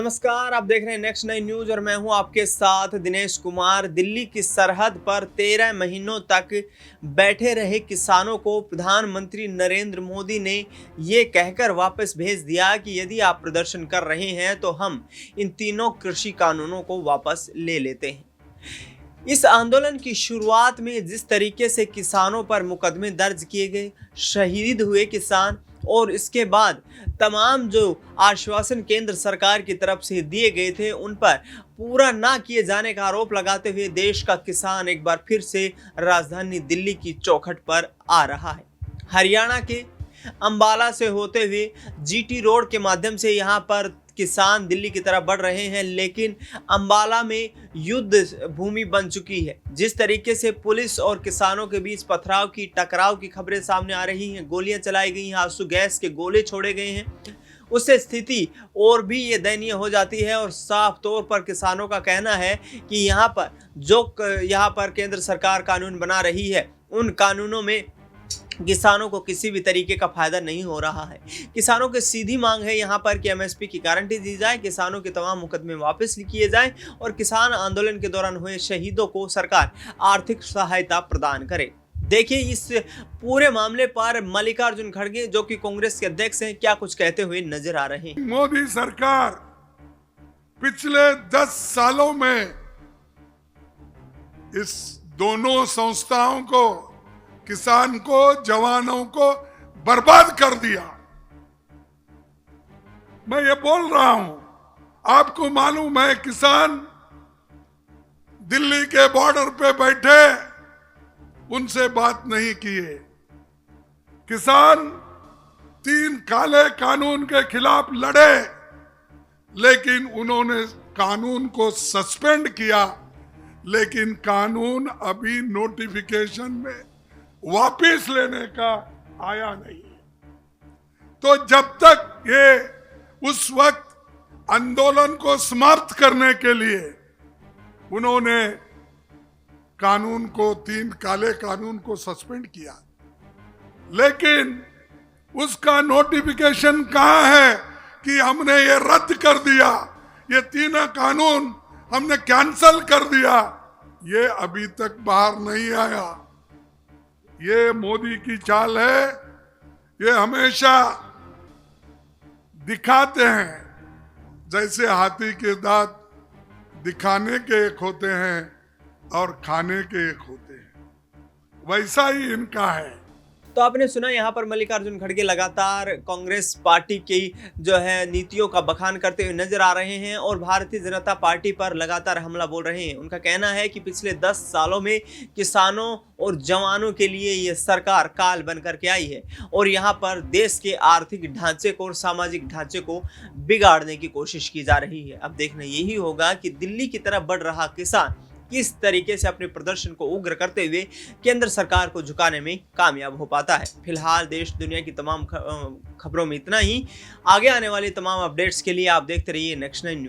नमस्कार, आप देख रहे हैं नेक्स्ट 9 न्यूज और मैं हूं आपके साथ दिनेश कुमार। दिल्ली की सरहद पर 13 महीनों तक बैठे रहे किसानों को प्रधानमंत्री नरेंद्र मोदी ने ये कहकर वापस भेज दिया कि यदि आप प्रदर्शन कर रहे हैं तो हम इन तीनों कृषि कानूनों को वापस ले लेते हैं। इस आंदोलन की शुरुआत में जिस तरीके से किसानों पर मुकदमे दर्ज किए गए, शहीद हुए किसान और इसके बाद तमाम जो आश्वासन केंद्र सरकार की तरफ से दिए गए थे उन पर पूरा ना किए जाने का आरोप लगाते हुए देश का किसान एक बार फिर से राजधानी दिल्ली की चौखट पर आ रहा है। हरियाणा के अंबाला से होते हुए जीटी रोड के माध्यम से यहाँ पर किसान दिल्ली की तरफ बढ़ रहे हैं, लेकिन अंबाला में युद्ध भूमि बन चुकी है। जिस तरीके से पुलिस और किसानों के बीच टकराव की खबरें सामने आ रही हैं, गोलियां चलाई गई हैं, आंसू गैस के गोले छोड़े गए हैं, उससे स्थिति और भी ये दयनीय हो जाती है। और साफ तौर पर किसानों का कहना है कि यहाँ पर केंद्र सरकार कानून बना रही है, उन कानूनों में किसानों को किसी भी तरीके का फायदा नहीं हो रहा है। किसानों की सीधी मांग है यहाँ पर कि एमएसपी की गारंटी दी जाए, किसानों के तमाम मुकदमे वापस किए जाएं और किसान आंदोलन के दौरान हुए शहीदों को सरकार आर्थिक सहायता प्रदान करे। देखिए इस पूरे मामले पर मल्लिकार्जुन खड़गे जो कि कांग्रेस के अध्यक्ष हैं, क्या कुछ कहते हुए नजर आ रहे हैं। मोदी सरकार पिछले 10 सालों में इस दोनों संस्थाओं को, किसान को, जवानों को बर्बाद कर दिया। मैं ये बोल रहा हूं, आपको मालूम है किसान दिल्ली के बॉर्डर पे बैठे, उनसे बात नहीं किए। किसान 3 काले कानून के खिलाफ लड़े, लेकिन उन्होंने कानून को सस्पेंड किया, लेकिन कानून अभी नोटिफिकेशन में वापस लेने का आया नहीं है। तो जब तक ये उस वक्त आंदोलन को समाप्त करने के लिए उन्होंने कानून को, 3 काले कानून को सस्पेंड किया, लेकिन उसका नोटिफिकेशन कहां है कि हमने ये रद्द कर दिया, ये 3 कानून हमने कैंसल कर दिया, ये अभी तक बाहर नहीं आया। ये मोदी की चाल है। ये हमेशा दिखाते हैं जैसे हाथी के दांत दिखाने के एक होते हैं और खाने के एक होते हैं, वैसा ही इनका है। तो आपने सुना यहाँ पर मल्लिकार्जुन खड़गे लगातार कांग्रेस पार्टी की जो है नीतियों का बखान करते हुए नजर आ रहे हैं और भारतीय जनता पार्टी पर लगातार हमला बोल रहे हैं। उनका कहना है कि पिछले 10 सालों में किसानों और जवानों के लिए ये सरकार काल बन करके आई है और यहाँ पर देश के आर्थिक ढांचे को और सामाजिक ढांचे को बिगाड़ने की कोशिश की जा रही है। अब देखना यही होगा कि दिल्ली की तरफ बढ़ रहा किसान किस तरीके से अपने प्रदर्शन को उग्र करते हुए केंद्र सरकार को झुकाने में कामयाब हो पाता है। फिलहाल देश दुनिया की तमाम खबरों में इतना ही। आगे आने वाली तमाम अपडेट्स के लिए आप देखते रहिए नेक्स्ट 9 न्यूज।